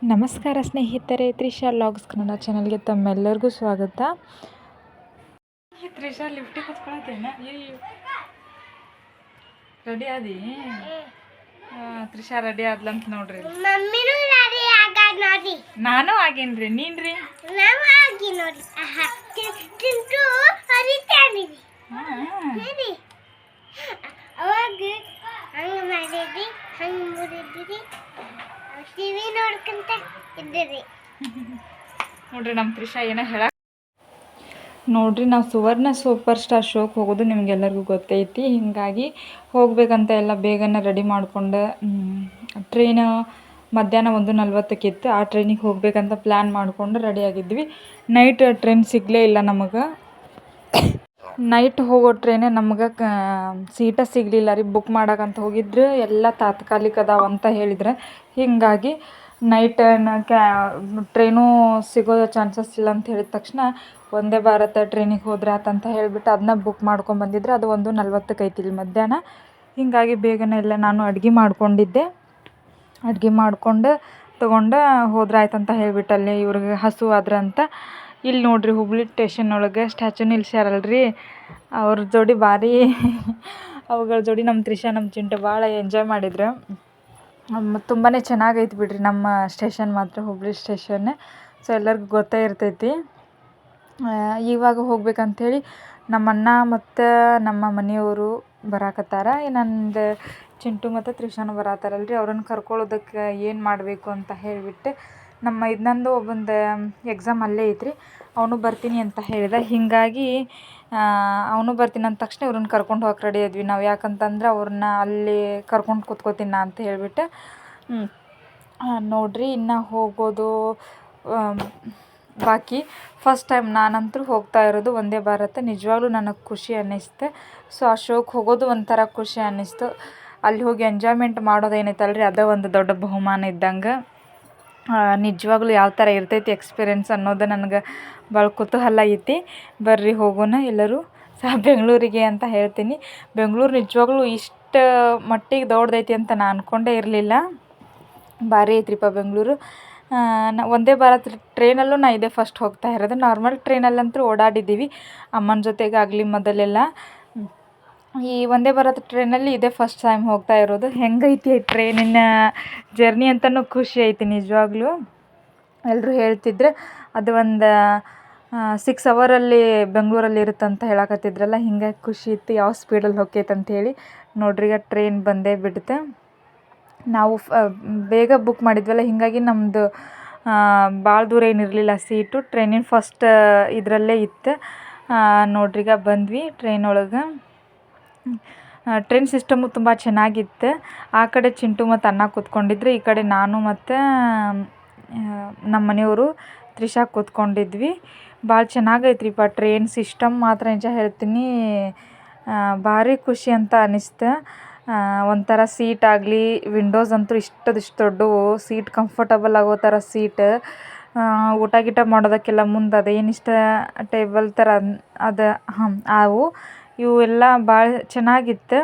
ನಮಸ್ಕಾರ ಸ್ನೇಹಿತರೆ, ತ್ರಿಷಾ ಲಾಗ್ಸ್ ಕನ್ನಡ ಚಾನಲ್ಗೆ ತಮ್ಮೆಲ್ಲರಿಗೂ ಸ್ವಾಗತ. ತ್ರಿಷಾ ಲಿಫ್ಟಿಗೆ ಕೂತ್ಕೊಳತ್ತೇನ? ರೆಡಿ ಆದಿ? ತ್ರಿಷಾ ರೆಡಿ ಆದ್ಲಂತ ನೋಡ್ರಿ. ನಾನು ಆಗೇನ್ರಿ, ನೀನ್ರಿ? ನೋಡ್ರಿ ನಮ್ಮ ತ್ರಿಷಾ ಏನೋ ಹೇಳಕ್ ನೋಡ್ರಿ, ನಾವು ಸುವರ್ಣ ಸೂಪರ್ ಸ್ಟಾರ್ ಶೋಗೆ ಹೋಗೋದು ನಿಮ್ಗೆಲ್ಲರಿಗೂ ಗೊತ್ತೈತಿ. ಹೀಗಾಗಿ ಹೋಗ್ಬೇಕಂತ ಎಲ್ಲ ಬೇಗನೆ ರೆಡಿ ಮಾಡ್ಕೊಂಡು ಟ್ರೈನ್ ಮಧ್ಯಾಹ್ನ 1:40 ಆ ಟ್ರೈನಿಗೆ ಹೋಗ್ಬೇಕಂತ ಪ್ಲ್ಯಾನ್ ಮಾಡಿಕೊಂಡು ರೆಡಿ ಆಗಿದ್ವಿ. ನೈಟ್ ಟ್ರೈನ್ ಸಿಗಲೇ ಇಲ್ಲ ನಮಗೆ. ನೈಟ್ ಹೋಗೋ ಟ್ರೈನೇ ನಮ್ಗೆ ಸೀಟ ಸಿಗಲಿಲ್ಲ ರೀ. ಬುಕ್ ಮಾಡೋಕ್ಕಂತ ಹೋಗಿದ್ರು, ಎಲ್ಲ ತಾತ್ಕಾಲಿಕ ಅದಾವಂತ ಹೇಳಿದ್ರೆ. ಹೀಗಾಗಿ ನೈಟ್ ಟ್ರೈನೂ ಸಿಗೋ ಚಾನ್ಸಸ್ ಇಲ್ಲ ಅಂತ ಹೇಳಿದ ತಕ್ಷಣ ವಂದೇ ಭಾರತ ಟ್ರೈನಿಗೆ ಹೋದ್ರೆ ಆತಂತ ಹೇಳಿಬಿಟ್ಟು ಅದನ್ನ ಬುಕ್ ಮಾಡ್ಕೊಂಬಂದಿದ್ರೆ. ಅದು 1:40 ಐತಿಲ್ಲ ಮಧ್ಯಾಹ್ನ. ಹೀಗಾಗಿ ಬೇಗನೆ ಎಲ್ಲ ನಾನು ಅಡುಗೆ ಮಾಡ್ಕೊಂಡಿದ್ದೆ. ಅಡುಗೆ ಮಾಡ್ಕೊಂಡು ತೊಗೊಂಡು ಹೋದ್ರೆ ಆಯ್ತಂತ ಹೇಳಿಬಿಟ್ಟು ಅಲ್ಲಿ ಇವ್ರಿಗೆ ಹಸು ಆದ್ರಂತ. ಇಲ್ಲಿ ನೋಡ್ರಿ, ಹುಬ್ಳಿ ಸ್ಟೇಷನ್ ಒಳಗೆ ಸ್ಟ್ಯಾಚು ನಿಲ್ಸ್ಯಾರಲ್ರಿ, ಅವ್ರ ಜೋಡಿ ಭಾರಿ ಅವುಗಳ ಜೋಡಿ ನಮ್ಮ ತ್ರಿಷಾ ನಮ್ಮ ಚಿಂಟು ಭಾಳ ಎಂಜಾಯ್ ಮಾಡಿದ್ರು. ತುಂಬಾ ಚೆನ್ನಾಗೈತಿ ಬಿಡ್ರಿ ನಮ್ಮ ಸ್ಟೇಷನ್ ಮಾತ್ರ, ಹುಬ್ಳಿ ಸ್ಟೇಷನ್. ಸೊ ಎಲ್ಲರಿಗೂ ಗೊತ್ತೇ ಇರ್ತೈತಿ. ಇವಾಗ ಹೋಗ್ಬೇಕಂಥೇಳಿ ನಮ್ಮ ಅಣ್ಣ ಮತ್ತು ನಮ್ಮ ಮನೆಯವರು ಬರಾಕತ್ತಾರ. ನಂದು ಚಿಂಟು ಮತ್ತು ತ್ರಿಷಾನು ಬರತ್ತಾರಲ್ರಿ, ಅವ್ರನ್ನ ಕರ್ಕೊಳ್ಳೋದಕ್ಕೆ ಏನು ಮಾಡಬೇಕು ಅಂತ ಹೇಳಿಬಿಟ್ಟು ನಮ್ಮ ಇನ್ನೊಂದು ಒಬ್ಬಂದು ಎಕ್ಸಾಮ್ ಅಲ್ಲೇ ಐತ್ರಿ, ಅವನು ಬರ್ತೀನಿ ಅಂತ ಹೇಳಿದ. ಹೀಗಾಗಿ ಅವನು ಬರ್ತೀನಿ ಅಂದ ತಕ್ಷಣ ಇವ್ರನ್ನ ಕರ್ಕೊಂಡು ಹೋಗಕ್ಕೆ ರೆಡಿ ಇದ್ವಿ ನಾವು. ಯಾಕಂತಂದ್ರೆ ಅವ್ರನ್ನ ಅಲ್ಲಿ ಕರ್ಕೊಂಡು ಕೂತ್ಕೋತೀನಿ ನಾ ಅಂತ ಹೇಳಿಬಿಟ್ಟು. ನೋಡ್ರಿ, ಇನ್ನು ಹೋಗೋದು ಬಾಕಿ. ಫಸ್ಟ್ ಟೈಮ್ ನಾನಂತೂ ಹೋಗ್ತಾ ಇರೋದು ವಂದೇ ಭಾರತ. ನಿಜವಾಗ್ಲೂ ನನಗೆ ಖುಷಿ ಅನ್ನಿಸ್ತು. ಸೊ ಆ ಶೋಗೆ ಹೋಗೋದು ಒಂಥರ ಖುಷಿ ಅನ್ನಿಸ್ತು. ಅಲ್ಲಿ ಹೋಗಿ ಎಂಜಾಯ್ಮೆಂಟ್ ಮಾಡೋದೇನೈತಲ್ರಿ, ಅದೇ ಒಂದು ದೊಡ್ಡ ಬಹುಮಾನ ಇದ್ದಂಗೆ. ನಿಜವಾಗ್ಲೂ ಯಾವ ಥರ ಇರ್ತೈತಿ ಎಕ್ಸ್ಪೀರಿಯೆನ್ಸ್ ಅನ್ನೋದು ನನಗೆ ಭಾಳ ಕುತೂಹಲ ಐತಿ. ಬರ್ರಿ ಹೋಗೋಣ ಎಲ್ಲರೂ ಬೆಂಗಳೂರಿಗೆ ಅಂತ ಹೇಳ್ತೀನಿ. ಬೆಂಗಳೂರು ನಿಜವಾಗ್ಲೂ ಇಷ್ಟು ಮಟ್ಟಿಗೆ ದೊಡ್ಡದೈತಿ ಅಂತ ನಾನು ಅಂದ್ಕೊಂಡೇ ಇರಲಿಲ್ಲ. ಭಾರಿ ಐತ್ರಿಪ್ಪ ಬೆಂಗಳೂರು. ವಂದೇ ಭಾರತ್ ಟ್ರೈನಲ್ಲೂ ನಾ ಇದೇ ಫಸ್ಟ್ ಹೋಗ್ತಾ ಇರೋದು. ನಾರ್ಮಲ್ ಟ್ರೈನಲ್ಲಂತೂ ಓಡಾಡಿದ್ದೀವಿ ಅಮ್ಮನ ಜೊತೆಗಾಗಲಿ ಮೊದಲೆಲ್ಲ. ಈ ವಂದೇ ಭಾರತ್ ಟ್ರೈನಲ್ಲಿ ಇದೇ ಫಸ್ಟ್ ಟೈಮ್ ಹೋಗ್ತಾ ಇರೋದು. ಹೆಂಗೈತಿ ಟ್ರೈನಿನ ಜರ್ನಿ ಅಂತಲೂ ಖುಷಿ ಐತಿ ನಿಜವಾಗ್ಲೂ. ಎಲ್ಲರೂ ಹೇಳ್ತಿದ್ರು ಅದು ಒಂದು 6 ಅವರಲ್ಲಿ ಬೆಂಗಳೂರಲ್ಲಿ ಇರುತ್ತಂತ ಹೇಳಕತ್ತಿದ್ರಲ್ಲ, ಹಿಂಗಾಗಿ ಖುಷಿ ಇತ್ತು ಯಾವ ಸ್ಪೀಡಲ್ಲಿ ಹೋಗ್ತೈತೆ ಅಂಥೇಳಿ. ನೋಡ್ರಿ, ಈಗ ಟ್ರೈನ್ ಬಂದೇ ಬಿಡುತ್ತೆ. ನಾವು ಬೇಗ ಬುಕ್ ಮಾಡಿದ್ವಲ್ಲ, ಹೀಗಾಗಿ ನಮ್ಮದು ಭಾಳ ದೂರ ಏನಿರಲಿಲ್ಲ ಸೀಟು. ಟ್ರೈನಿನ ಫಸ್ಟ್ ಇದರಲ್ಲೇ ಇತ್ತು. ನೋಡ್ರಿ, ಈಗ ಬಂದ್ವಿ ಟ್ರೈನ್ ಒಳಗೆ. ಟ್ರೈನ್ ಸಿಸ್ಟಮು ತುಂಬ ಚೆನ್ನಾಗಿತ್ತು. ಆ ಕಡೆ ಚಿಂಟು ಮತ್ತು ಅಣ್ಣ ಕೂತ್ಕೊಂಡಿದ್ರು, ಈ ಕಡೆ ನಾನು ಮತ್ತು ನಮ್ಮ ಮನೆಯವರು ತ್ರಿಷಾ ಕೂತ್ಕೊಂಡಿದ್ವಿ. ಭಾಳ ಚೆನ್ನಾಗೈತ್ರಿಪ್ಪ ಟ್ರೈನ್ ಸಿಸ್ಟಮ್ ಮಾತ್ರ. ನಿಜ ಹೇಳ್ತೀನಿ, ಭಾರಿ ಖುಷಿ ಅಂತ ಅನ್ನಿಸ್ತು. ಒಂಥರ ಸೀಟ್ ಆಗಲಿ, ವಿಂಡೋಸ್ ಅಂತೂ ಇಷ್ಟು ದೊಡ್ಡವು, ಸೀಟ್ ಕಂಫರ್ಟಬಲ್ ಆಗೋ ಥರ ಸೀಟ್. ಊಟ ಗೀಟ ಮಾಡೋದಕ್ಕೆಲ್ಲ ಮುಂದೆ ಅದೇನಿಷ್ಟ ಟೇಬಲ್ ಥರ ಅದು ಅವು ಇವು ಎಲ್ಲ ಭಾಳ ಚೆನ್ನಾಗಿತ್ತು.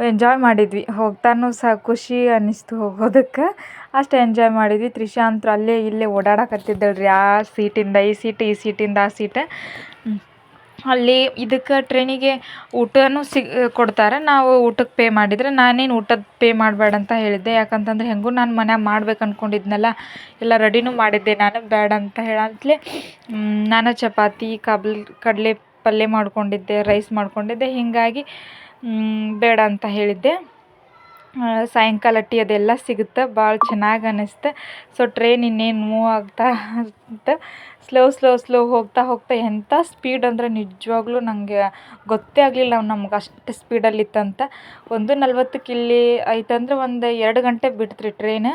ಎಂಜಾಯ್ ಮಾಡಿದ್ವಿ. ಹೋಗ್ತಾನೂ ಸಹ ಖುಷಿ ಅನ್ನಿಸ್ತು ಹೋಗೋದಕ್ಕೆ, ಅಷ್ಟು ಎಂಜಾಯ್ ಮಾಡಿದ್ವಿ. ತ್ರಿಷಾ ಅಂತೂ ಅಲ್ಲೇ ಇಲ್ಲೇ ಓಡಾಡಕತ್ತಿದ್ದಳ್ರಿ, ಆ ಸೀಟಿಂದ ಈ ಸೀಟ್, ಈ ಸೀಟಿಂದ ಆ ಸೀಟ್. ಅಲ್ಲಿ ಇದಕ್ಕೆ ಟ್ರೈನಿಗೆ ಊಟನೂ ಕೊಡ್ತಾರೆ. ನಾವು ಊಟಕ್ಕೆ ಪೇ ಮಾಡಿದರೆ, ನಾನೇನು ಊಟದ ಪೇ ಮಾಡಬೇಡ ಅಂತ ಹೇಳಿದ್ದೆ. ಯಾಕಂತಂದ್ರೆ ಹೆಂಗೂ ನಾನು ಮನ್ಯಾಗ ಮಾಡ್ಬೇಕು ಅಂದ್ಕೊಂಡಿದ್ನಲ್ಲ, ಎಲ್ಲ ರೆಡಿನೂ ಮಾಡಿದ್ದೆ ನಾನು. ಬೇಡ ಅಂತ ಹೇಳಂತಲೇ ನಾನು ಚಪಾತಿ ಕಡಲೆ ಪಲ್ಯ ಮಾಡ್ಕೊಂಡಿದ್ದೆ, ರೈಸ್ ಮಾಡ್ಕೊಂಡಿದ್ದೆ. ಹೀಗಾಗಿ ಬೇಡ ಅಂತ ಹೇಳಿದ್ದೆ. ಸಾಯಂಕಾಲ ಟೀ ಅದೆಲ್ಲ ಸಿಗುತ್ತೆ, ಭಾಳ ಚೆನ್ನಾಗಿ ಅನ್ನಿಸ್ತು. ಸೊ ಟ್ರೈನ್ ಇನ್ನೇನು ಮೂವ್ ಆಗ್ತಾ ಇತ್ತು. ಸ್ಲೋ ಹೋಗ್ತಾ ಎಂಥ ಸ್ಪೀಡ್ ಅಂದರೆ ನಿಜವಾಗ್ಲೂ ನನಗೆ ಗೊತ್ತೇ ಆಗಲಿಲ್ಲ ನಮ್ಗೆ ಅಷ್ಟು ಸ್ಪೀಡಲ್ಲಿತ್ತಂತ. 1:40 ಇಲ್ಲಿ ಐತಂದ್ರೆ ಒಂದು 2 ಗಂಟೆ ಬಿಡ್ತ್ರಿ ಟ್ರೈನ್.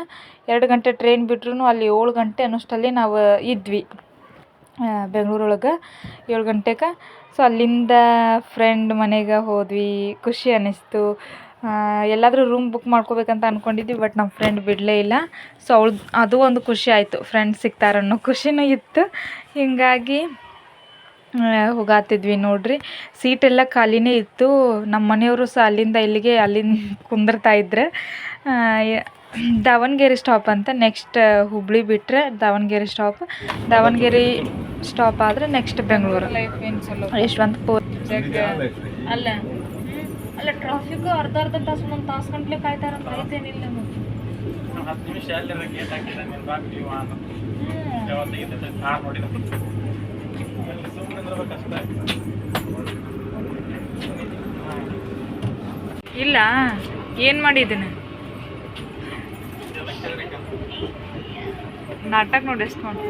2 ಗಂಟೆ ಟ್ರೈನ್ ಬಿಟ್ರೂ ಅಲ್ಲಿ 7 ಗಂಟೆ ಅನ್ನೋಷ್ಟಲ್ಲಿ ನಾವು ಇದ್ವಿ ಬೆಂಗಳೂರೊಳಗೆ. 7 ಗಂಟೆಗೆ. ಸೊ ಅಲ್ಲಿಂದ ಫ್ರೆಂಡ್ ಮನೆಗೆ ಹೋದ್ವಿ. ಖುಷಿ ಅನ್ನಿಸ್ತು. ಎಲ್ಲಾದರೂ ರೂಮ್ ಬುಕ್ ಮಾಡ್ಕೋಬೇಕಂತ ಅಂದ್ಕೊಂಡಿದ್ವಿ, ಬಟ್ ನಮ್ಮ ಫ್ರೆಂಡ್ ಬಿಡಲೇ ಇಲ್ಲ. ಸೊ ಅದು ಒಂದು ಖುಷಿ ಆಯಿತು, ಫ್ರೆಂಡ್ಸ್ ಸಿಗ್ತಾರನ್ನೋ ಖುಷಿನೂ ಇತ್ತು. ಹೀಗಾಗಿ ಹೋಗಾತಿದ್ವಿ ನೋಡ್ರಿ. ಸೀಟೆಲ್ಲ ಖಾಲಿನೇ ಇತ್ತು. ನಮ್ಮ ಮನೆಯವರು ಸಹ ಅಲ್ಲಿಂದ ಇಲ್ಲಿಗೆ ಕುಂದಿರ್ತಾಯಿದ್ರು. ದಾವಣಗೆರೆ ಸ್ಟಾಪ್ ಅಂತ. ನೆಕ್ಸ್ಟ್ ಹುಬ್ಳಿ ಬಿಟ್ಟರೆ ದಾವಣಗೆರೆ ಸ್ಟಾಪ್. ದಾವಣಗೆರೆ ಸ್ಟಾಪ್ ಆದರೆ ನೆಕ್ಸ್ಟ್ ಬೆಂಗಳೂರು. ಲೈಫ್ ಏನು ಚಲೋ ಯಶವಂತಪುರ ಅಲ್ಲ ಅಲ್ಲ ಟ್ರಾಫಿಕ್ ಅರ್ಧ ತಾಸು ಒಂದೊಂದು ತಾಸು ಗಂಟ್ಲೆ ಕಾಯ್ತಾರಂತ ಐತೇನಿಲ್ಲ ನಮಗೆ. 10 ನಿಮಿಷ ಅಲ್ಲೇ ಗೇಟ್ ಹಾಕಿದ ನೀನು ಬಾಕಿ ಇಲ್ಲ ಏನು ಮಾಡಿದ್ದೀನಿ ನಾಟಕ ನೋಡಿ ಎಷ್ಟು ಮಾಡಿ.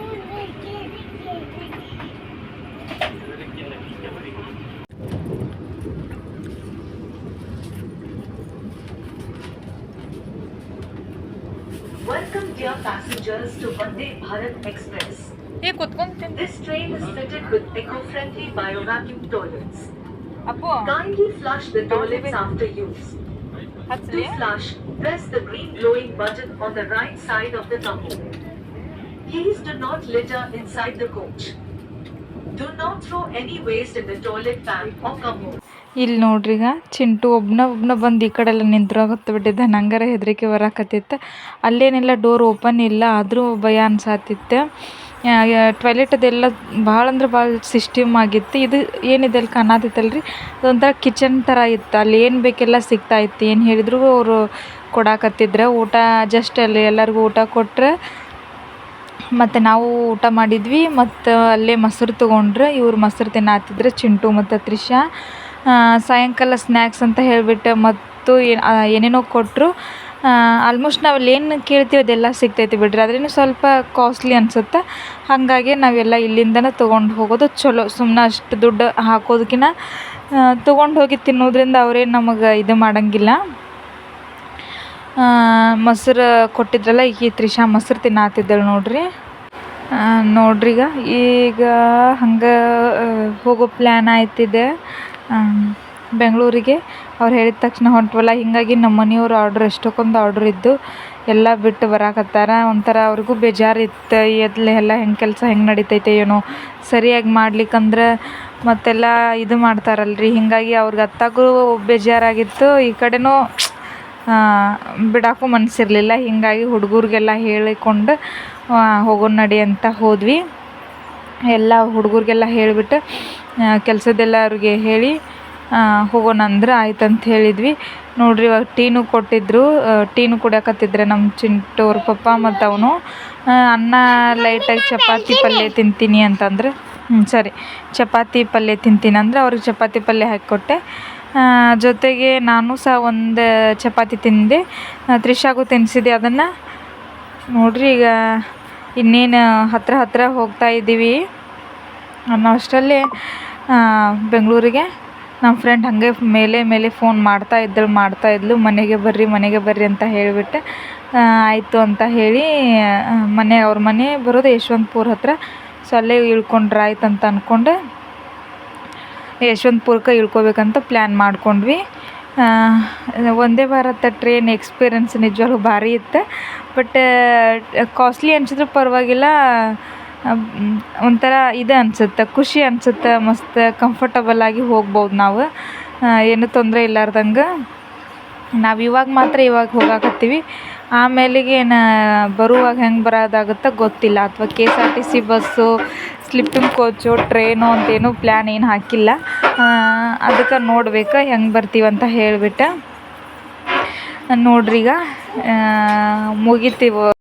Welcome dear passengers to Vande Bharat Express. This train is fitted with eco-friendly bio-vacuum toilets. Kindly flush the toilets after use. To flush, press the green glowing button on the right side of the tumble. Please do not litter inside the coach. Do not throw any waste in the toilet pan or commode. ಇಲ್ಲಿ ನೋಡ್ರಿ ಈಗ ಚಿಂಟು ಒಬ್ಬನ ಬಂದು ಈ ಕಡೆ ಎಲ್ಲ ನಿಂತ್ರೋಗತ್ತೆ ಬಿಟ್ಟಿದ್ದ. ನಂಗಾರ ಹೆದರಿಕೆ ಬರಾಕತ್ತಿತ್ತು. ಅಲ್ಲೇನೆಲ್ಲ ಡೋರ್ ಓಪನ್ ಇಲ್ಲ, ಆದರೂ ಭಯ ಅನ್ಸಾತಿತ್ತು. ಟಾಯ್ಲೆಟದೆಲ್ಲ ಭಾಳ ಅಂದ್ರೆ ಭಾಳ ಸಿಸ್ಟಮ್ ಆಗಿತ್ತು. ಇದು ಏನಿದೆ ಅಲ್ಲಿ ಕಾಣತಿತ್ತಲ್ಲ ರೀ, ಅದೊಂಥರ ಕಿಚನ್ ಥರ ಇತ್ತು. ಅಲ್ಲಿ ಏನು ಬೇಕೆಲ್ಲ ಸಿಗ್ತಾಯಿತ್ತು. ಏನು ಹೇಳಿದ್ರು ಅವರು ಕೊಡಾಕತ್ತಿದ್ರು. ಊಟ ಜಸ್ಟ್ ಅಲ್ಲಿ ಎಲ್ಲರಿಗೂ ಊಟ ಕೊಟ್ಟರೆ ಮತ್ತು ನಾವು ಊಟ ಮಾಡಿದ್ವಿ. ಮತ್ತು ಅಲ್ಲೇ ಮೊಸರು ತೊಗೊಂಡ್ರೆ ಇವ್ರು ಮೊಸರು ತಿನ್ನಾತಿದ್ರು ಚಿಂಟು ಮತ್ತು ತ್ರಿಷಾ. ಸಾಯಂಕಾಲ ಸ್ನ್ಯಾಕ್ಸ್ ಅಂತ ಹೇಳಿಬಿಟ್ಟು ಮತ್ತು ಏನೇನೋ ಕೊಟ್ಟರು. ಆಲ್ಮೋಸ್ಟ್ ನಾವು ಅಲ್ಲಿ ಏನು ಕೇಳ್ತೀವಿ ಅದೆಲ್ಲ ಸಿಗ್ತೈತಿ ಬಿಡ್ರಿ. ಅದ್ರೇನು ಸ್ವಲ್ಪ ಕಾಸ್ಟ್ಲಿ ಅನಿಸುತ್ತೆ. ಹಾಗಾಗಿ ನಾವೆಲ್ಲ ಇಲ್ಲಿಂದನೇ ತೊಗೊಂಡು ಹೋಗೋದು ಚಲೋ. ಸುಮ್ಮನೆ ಅಷ್ಟು ದುಡ್ಡು ಹಾಕೋದಕ್ಕಿಂತ ತೊಗೊಂಡು ಹೋಗಿ ತಿನ್ನೋದ್ರಿಂದ ಅವರೇನು ನಮಗೆ ಇದು ಮಾಡೋಂಗಿಲ್ಲ. ಮೊಸರು ಕೊಟ್ಟಿದ್ರಲ್ಲ, ಈಗ ತ್ರಿಷಾ ಮೊಸರು ತಿನ್ನಾತಿದ್ದಳು ನೋಡ್ರಿ. ನೋಡ್ರಿ ಈಗ ಹಂಗೆ ಹೋಗೋ ಪ್ಲ್ಯಾನ್ ಆಯ್ತಿದೆ ಬೆಂಗಳೂರಿಗೆ. ಅವ್ರು ಹೇಳಿದ ತಕ್ಷಣ ಹೊಂಟ್ವಲ್ಲ. ಹೀಗಾಗಿ ನಮ್ಮ ಮನೆಯವ್ರು ಎಷ್ಟೊಂದು ಆರ್ಡ್ರ್ ಇದ್ದು ಎಲ್ಲ ಬಿಟ್ಟು ಬರಾಕತ್ತಾರ. ಒಂಥರ ಅವ್ರಿಗೂ ಬೇಜಾರಿತ್ತು. ಎಲ್ಲ ಹೆಂಗೆ ಕೆಲಸ ಹೆಂಗೆ ನಡಿತೈತೆ ಏನೋ ಸರಿಯಾಗಿ ಮಾಡ್ಲಿಕ್ಕಂದ್ರೆ ಮತ್ತೆಲ್ಲ ಇದು ಮಾಡ್ತಾರಲ್ರಿ. ಹೀಗಾಗಿ ಅವ್ರಿಗೆ ಅತ್ತಾಗೂ ಬೇಜಾರಾಗಿತ್ತು. ಈ ಕಡೆನೂ ಬಿಡೋಕ್ಕೂ ಮನಸ್ಸಿರಲಿಲ್ಲ. ಹೀಗಾಗಿ ಹುಡುಗರಿಗೆಲ್ಲ ಹೇಳಿಕೊಂಡು ಹೋಗೋಣ ನಡಿ ಅಂತ ಹೋದ್ವಿ. ಎಲ್ಲ ಹುಡುಗರಿಗೆಲ್ಲ ಹೇಳಿಬಿಟ್ಟು ಕೆಲಸದೆಲ್ಲ ಅವ್ರಿಗೆ ಹೇಳಿ ಹೋಗೋಣ ಅಂದ್ರೆ ಆಯ್ತಂತ ಹೇಳಿದ್ವಿ. ನೋಡ್ರಿ ಇವಾಗ ಟೀನು ಕೊಟ್ಟಿದ್ರು. ಟೀನು ಕುಡಿಯಕತ್ತಿದ್ರೆ ನಮ್ಮ ಚಿಂಟು ಅವ್ರ ಪಪ್ಪ ಮತ್ತು ಅವನು. ಅನ್ನ ಲೈಟಾಗಿ ಚಪಾತಿ ಪಲ್ಯ ತಿಂತೀನಿ ಅಂತಂದ್ರೆ ಸರಿ ಚಪಾತಿ ಪಲ್ಯ ತಿಂತೀನಿ ಅಂದ್ರೆ ಅವ್ರಿಗೆ ಚಪಾತಿ ಪಲ್ಯ ಹಾಕಿಕೊಟ್ಟೆ. ಜೊತೆಗೆ ನಾನು ಸಹ ಒಂದು ಚಪಾತಿ ತಿಂದೆ. ತ್ರಿಷಾಗೂ ತಿನ್ನಿಸಿದೆ ಅದನ್ನು. ನೋಡ್ರಿ ಈಗ ಇನ್ನೇನು ಹತ್ರ ಹೋಗ್ತಾ ಇದ್ದೀವಿ ಅನ್ನೋ ಅಷ್ಟರಲ್ಲಿ ಬೆಂಗಳೂರಿಗೆ ನಮ್ಮ ಫ್ರೆಂಡ್ ಹಾಗೆ ಮೇಲೆ ಫೋನ್ ಮಾಡ್ತಾಯಿದ್ಲು ಮನೆಗೆ ಬರ್ರಿ ಅಂತ ಹೇಳಿಬಿಟ್ಟು ಆಯಿತು ಅಂತ ಹೇಳಿ ಅವ್ರ ಮನೆ ಬರೋದು ಯಶವಂತಪುರ ಹತ್ರ. ಸೊ ಅಲ್ಲೇ ಇಳ್ಕೊಂಡ್ರೆ ಆಯ್ತು ಅಂತ ಅಂದ್ಕೊಂಡು ಯಶವಂತಪುರಕ್ಕೆ ಇಳ್ಕೊಬೇಕಂತ ಪ್ಲ್ಯಾನ್ ಮಾಡ್ಕೊಂಡ್ವಿ. ವಂದೇ ಭಾರತ ಟ್ರೈನ್ ಎಕ್ಸ್ಪೀರಿಯನ್ಸ್ ನಿಜವಾಗ್ಲೂ ಭಾರಿ ಇತ್ತು. ಬಟ್ ಕಾಸ್ಟ್ಲಿ ಅನ್ಸಿದ್ರು ಪರವಾಗಿಲ್ಲ. ಒಂಥರ ಇದು ಅನಿಸುತ್ತೆ, ಖುಷಿ ಅನಿಸುತ್ತೆ. ಮಸ್ತ್ ಕಂಫರ್ಟಬಲಾಗಿ ಹೋಗ್ಬೋದು ನಾವು, ಏನೂ ತೊಂದರೆ ಇಲ್ಲಾರ್ದಂಗೆ. ನಾವು ಇವಾಗ ಹೋಗಾಕತ್ತೀವಿ. ಆಮೇಲೆಗೆ ಬರುವಾಗ ಹೆಂಗೆ ಬರೋದಾಗುತ್ತೋ ಗೊತ್ತಿಲ್ಲ. ಅಥವಾ KSRTC bus, sleeping coach, train ಅಂತೇನು ಪ್ಲ್ಯಾನ್ ಏನು ಹಾಕಿಲ್ಲ. ಅದಕ್ಕೆ ನೋಡ್ಬೇಕು ಹೆಂಗೆ ಬರ್ತೀವಂತ ಹೇಳಿಬಿಟ್ಟು. ನೋಡ್ರಿ ಈಗ ಮುಗಿತೀವಿ.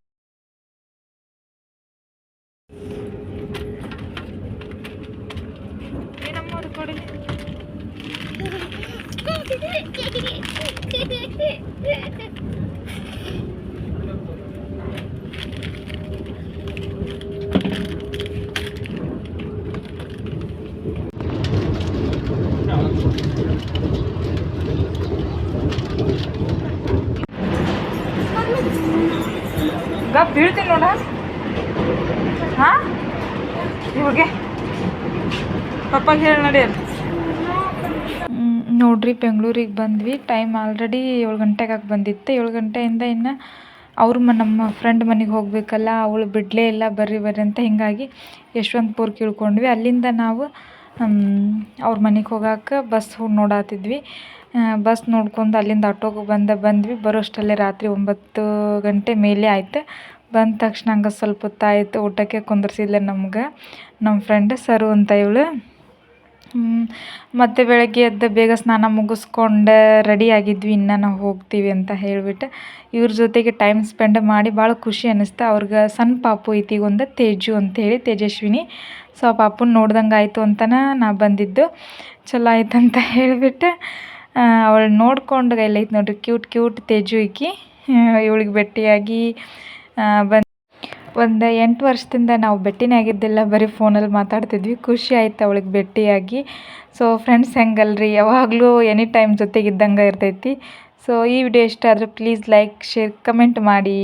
ಬೀಳ್ತೀನಿ ನೋಡ. ಹಾಂ ಇವಾಗೆ ಪಪ್ಪಾಗೆ ಹೇಳಿ ನಡಿಯಲ್ಲ. ನೋಡ್ರಿ ಬೆಂಗಳೂರಿಗೆ ಬಂದ್ವಿ. ಟೈಮ್ ಆಲ್ರೆಡಿ 7 ಗಂಟೆಗೆ ಬಂದಿತ್ತು. 7 ಗಂಟೆಯಿಂದ ಇನ್ನು ನಮ್ಮ ಫ್ರೆಂಡ್ ಮನೆಗೆ ಹೋಗಬೇಕಲ್ಲ, ಅವಳು ಬಿಡಲೇ ಇಲ್ಲ ಬರ್ರಿ ಅಂತ. ಹೀಗಾಗಿ ಯಶವಂತಪುರಕ್ಕೆ ಇಳ್ಕೊಂಡ್ವಿ. ಅಲ್ಲಿಂದ ನಾವು ಅವ್ರ ಮನೆಗೆ ಹೋಗೋಕೆ ಬಸ್ ನೋಡಾತಿದ್ವಿ. ಬಸ್ ನೋಡ್ಕೊಂಡು ಅಲ್ಲಿಂದ ಆಟೋಗೆ ಬಂದ್ವಿ. ಬರೋಷ್ಟಲ್ಲೇ ರಾತ್ರಿ 9 ಗಂಟೆ ಮೇಲೆ ಆಯ್ತು. ಬಂದ ತಕ್ಷಣ ಹಂಗೆ ಸ್ವಲ್ಪ ಹೊತ್ತಾಯಿತು, ಊಟಕ್ಕೆ ಕುಂದರ್ಸಿದ್ಲೆ ನಮ್ಗೆ ನಮ್ಮ ಫ್ರೆಂಡ್ ಸರು ಅಂತ ಇವಳು. ಮತ್ತು ಬೆಳಗ್ಗೆ ಎದ್ದು ಬೇಗ ಸ್ನಾನ ಮುಗಿಸ್ಕೊಂಡು ರೆಡಿ ಆಗಿದ್ವಿ, ಇನ್ನು ನಾವು ಹೋಗ್ತೀವಿ ಅಂತ ಹೇಳಿಬಿಟ್ಟು ಇವ್ರ ಜೊತೆಗೆ ಟೈಮ್ ಸ್ಪೆಂಡ್ ಮಾಡಿ ಭಾಳ ಖುಷಿ ಅನ್ನಿಸ್ತು. ಅವ್ರಿಗೆ ಸಣ್ಣ ಪಾಪು ಐತಿ, ಈಗ ಒಂದು ತೇಜು ಅಂಥೇಳಿ, ತೇಜಸ್ವಿನಿ. ಸೊ ಆ ಪಾಪುನ ನೋಡ್ದಂಗೆ ಆಯಿತು ಅಂತಲೇ ನಾ ಬಂದಿದ್ದು. ಚಲೋ ಆಯ್ತು ಅಂತ ಹೇಳಿಬಿಟ್ಟು ಅವಳು ನೋಡ್ಕೊಂಡು ಎಲ್ಲೈತೆ ನೋಡ್ರಿ, ಕ್ಯೂಟ್ ತೇಜು ಈಕಿ. ಇವಳಿಗೆ ಭೇಟಿಯಾಗಿ ಒಂದು 8 ವರ್ಷದಿಂದ ನಾವು ಭೇಟಿನೇ ಆಗಿದ್ದಿಲ್ಲ, ಬರೀ ಫೋನಲ್ಲಿ ಮಾತಾಡ್ತಿದ್ವಿ. ಖುಷಿ ಆಯ್ತು ಅವಳಿಗೆ ಭೇಟಿಯಾಗಿ. ಸೊ ಫ್ರೆಂಡ್ಸ್ ಹೆಂಗಲ್ರಿ, ಯಾವಾಗಲೂ ಎನಿ ಟೈಮ್ ಜೊತೆಗಿದ್ದಂಗೆ ಇರ್ತೈತಿ. ಸೊ ಈ ವಿಡಿಯೋ ಇಷ್ಟ ಆದರೆ ಪ್ಲೀಸ್ ಲೈಕ್, ಶೇರ್, ಕಮೆಂಟ್ ಮಾಡಿ.